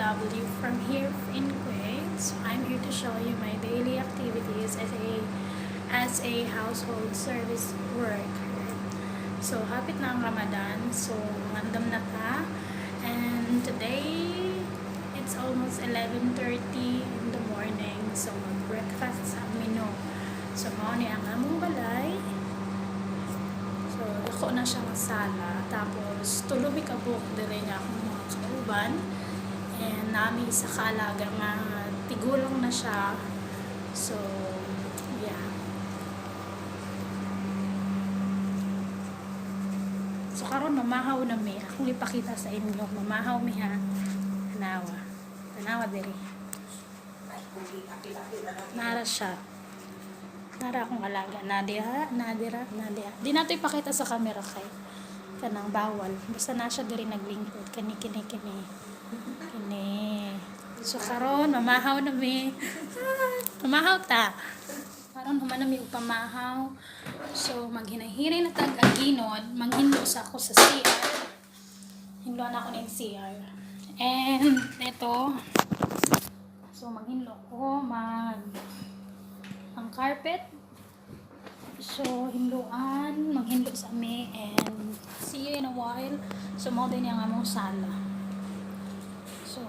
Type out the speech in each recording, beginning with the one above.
OFW from here in Kuwait. So I'm here to show you my daily activities as a household service worker. So hapit na ang Ramadan. So mandam na ta. And today it's almost 11:30 in the morning. So mag-breakfast sa menu. So mao ni ang among balay. So ako na siya sala. Tapos tuloy kabuk dire niya akong mga kauban. And nami sa kalaga nga tigulong na siya. So yeah. So karon mamahaw na mi. Akong ipakita sa inyo. Mamahaw mi ha. Tanawa diri. Nara siya. Nara akong alaga. Nadira. Di nato ipakita sa camera kay kanang bawal. Basta na siya diri naglingkod. Kini. So karon mamahaw na mi. Mamahaw ta. Karon human na mi upamahaw. So maghinahiray na tag aginod. Manghinlo sa ako sa CR. Hinlo na ako ng CR. And ito. So maghinlo ko ang carpet. So hinluan, maghinlo sa mi and see you in a while. So mao din yang among sala. So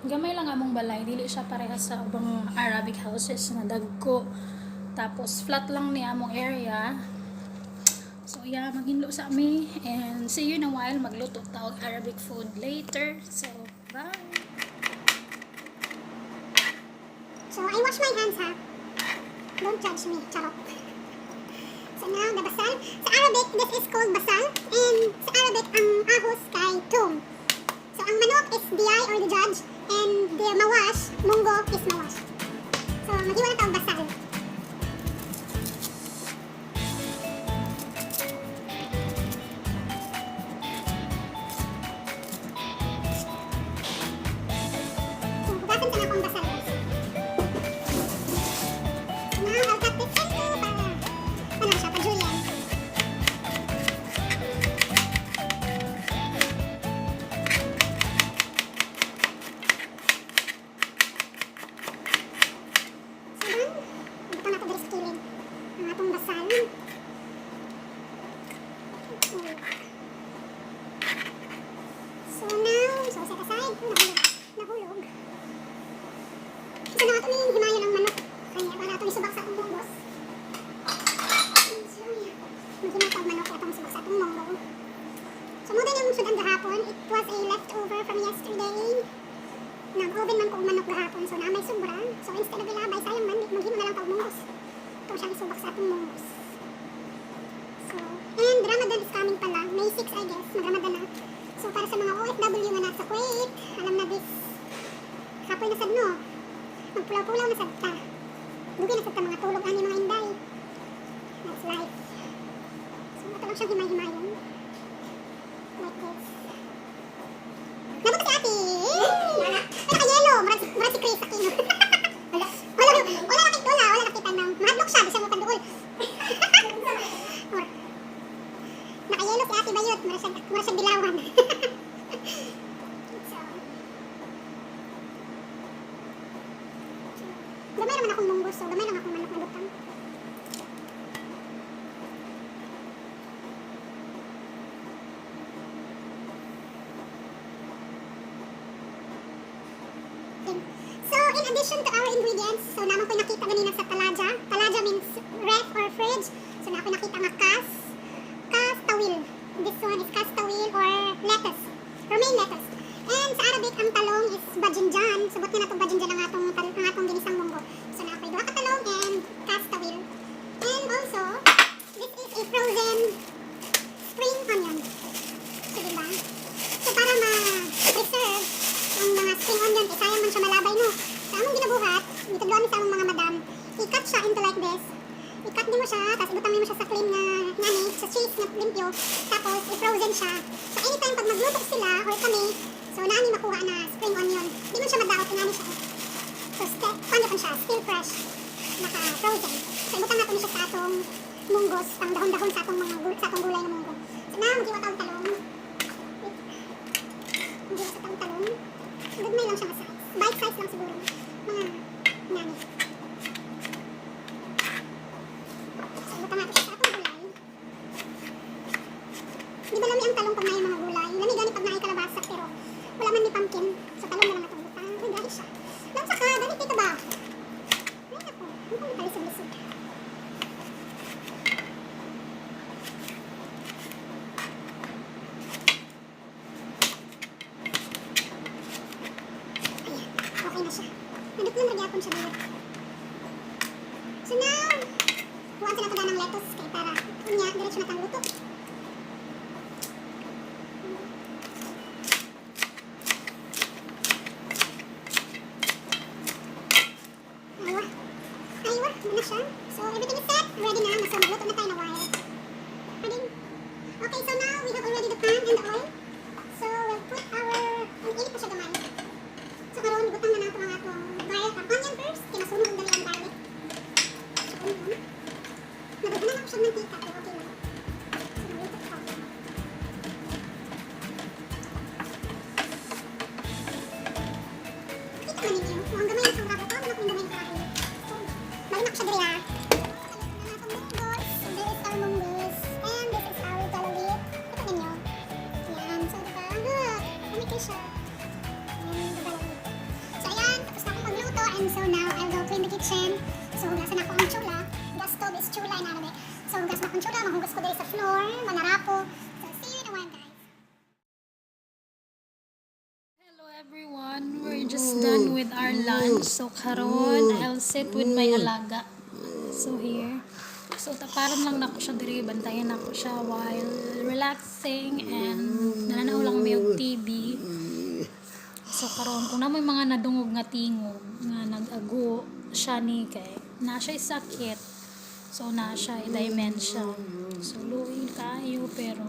gamay lang among balay, dili siya parehas sa ubang Arabic houses na dagko. Tapos flat lang ni among area. So yeah, maghinlo sa mi and see you in a while. Magluto ta og Arabic food later. So bye. So I wash my hands ha. Don't judge me, charot. So now the basal. Sa Arabic, this is called basal. And sa Arabic, ang ahos kay tum. So ang manok is biyay or the judge. And the mawash, monggo is mawash. So magiwa na tawag basal. So hugasan ka na akong basal. Now I'll cut this into para siya, pa-julienne. So dito na ito dito sa kilid ang atong basal. So now, so set aside. Nahulog. So now ito na yung himayan ng manok. Kaya para ito isubak sa atong munggos. So yeah. Maghimatag manok itong isubak sa atong monggo. So muna yung sudan gahapon. It was a leftover from yesterday. Nag-oven man ko manok gahapon. So na may sobra. So instead of ilabay, sayang man, maghimo na lang tawag munggos. Ito siyang isubak sa atong munggos. So, and Ramadan is coming pala. May 6 I guess. Mag-Ramadan na. So para sa mga OFW nga nasa Kuwait, alam na this. Kapoy na sad no. Magpulaw-pulaw na sad ta. Dugi na sad ta mga tulog ani mga inday. That's life. So ito lang siyang himay-himayon. Like this. Nabot si ate! Ay, naka-yellow! Murag si Chris sa kino. Wala nakita na. Mahadlok siya, di siya mapagduol. Naka-yellow si ate bayot. Murag siya dilawan. Gamay naman akong munggos, so gamay lang akong manok na lutang. Okay. So, in addition to our ingredients, so naman ko nakita ganina sa talaja. Talaja means ref or fridge. So, naman ko nakita nga tawil. This one is tawil or lettuce. Romaine lettuce. And sa Arabic, ang talong is bajinjan. Subot nga na itong bajinjan ang atong ginisang monggo. So, na ako'y duha ka talong and castawil. And also, this is a frozen spring onion. So, diba? So, para ma-preserve ang mga spring onion, eh, sayang man siya malabay, no? Sa among ginabuhat, dito doon sa among mga madam, i-cut siya into like this. I-cut din mo siya, tapos ibutang mo siya sa clean na nani, sa cheese na limpyo, tapos i-frozen siya. So, anytime pag magluto sila, or kami, so, nani makuha na spring onion. Di man siya madaot, nani siya. So, paano pa siya? Still fresh. Naka-frozen. So, ibutang natin siya sa atong munggos, pang dahon-dahon sa atong gulay na munggo. So, na, mag-iwat ang talong. Mag-iwat sa talong. Gagmay lang siya size lang siguro. Mga nani. So, buta natin siya sa atong gulay. Di ba lami ang talong pag may mga gulay? Lami gani pag may kalabasa, pero wala man ni pumpkin. So, talong na lang atong buta. Ay, dahil siya. Lang sa ka, dahil dito ba? Ay, naku. Ano kung talisod-lisod? Okay na siya. Nandot lang nagyapon siya dito. So now, huwag sila ito ng lettuce kay para kunya, diretso na kang luto. Aywa. Aywa, yun na siya. So everything is set. Ready na. So magluto na tayo na wire. Ready? Okay, so now we have already the pan and the oil. So we'll put our, ang init pa siya gamay. So karon butang na nato ang atong onion first, kinasunog ang dali ang garlic. So onion. Nagugana na ko siyang mantika, pero okay lang. So naluto ko. Kita man ninyo, kung ang gamay na sa rabo, tawag na kung gamay na kain. So, balik na ko siya dali ha. Naluto na natong munggos. So there is our munggos. And this is our palalit. Kita ninyo. Yan, so diba? Look, umikay siya. So ayan, tapos na akong magluto and so now I'll go clean the kitchen. So hugasan ako ang chula. Gas stove is chula na namin. So hugas na akong chula, maghugas ko dito sa floor, manarapo. So see you in a while guys. Hello everyone, we're just done with our lunch. So karon I'll sit with my alaga. So here. So taparan lang nako siya diri, bantayan nako siya while relaxing and nananaw lang may TV. So karon kung na may mga nadungog nga tingog nga nag-ago siya ni kay na siya sakit. So na siya dementia. So luoy kayo pero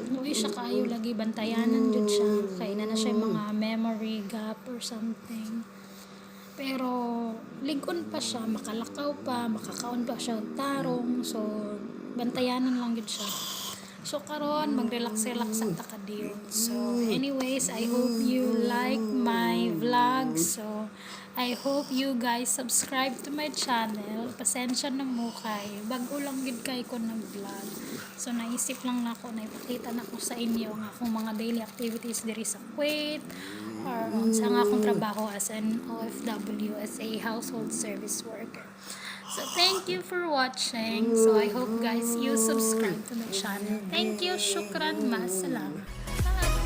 luoy siya kayo lagi bantayanan jud siya kay na siya mga memory gap or something. Pero ligon pa siya, makalakaw pa, makakaon pa siya og tarong. So bantayanan lang jud siya. So karon mag-relax-relax ang takadiyo. So anyways, I hope you like my vlog. So I hope you guys subscribe to my channel. Pasensya na mo kay bago lang gid kay ko nag-vlog. So naisip lang nako na ipakita nako sa inyo ang akong mga daily activities diri sa Kuwait or sa akong trabaho as an OFW, as a household service worker. So thank you for watching. So I hope guys you subscribe to my channel. Thank you. Shukran. Masalam. Bye.